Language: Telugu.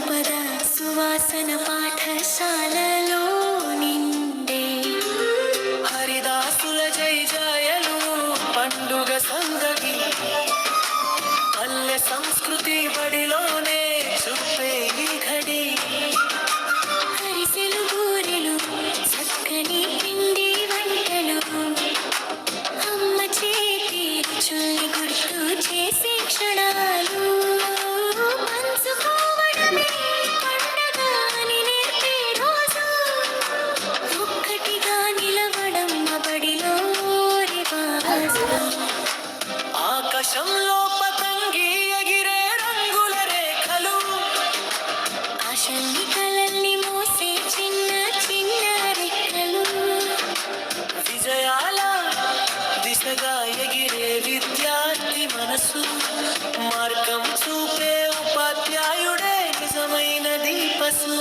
జానపద సువాసన పాఠశాలలో నిండే హరిదాసుల జై జయలు పండుగ సందడి పల్లె సంస్కృతి బడిలోనే చుప్పే ఈ ఘడి హరిసెలు బూరెలు చక్కని పిండి వంటలు అమ్మ చేతి రుచుల్ని గుర్తు చేసే క్షణాలు పంచుకోవడమే పండగ అని నేర్పే రోజు ఒక్కటిగా నిలవడం బడిలో రివాజు ఆకాశంలో పతంగి ఎగిరే రంగుల రేఖలు ఆశల్ని కలల్ని మోసే చిన్న చిన్న రెక్కలు విజయాల దిశగా ఎగిరే విద్యార్థి మనసు మార్గం చూపే ఉపాధ్యాయుడే నిజమైన దీపసు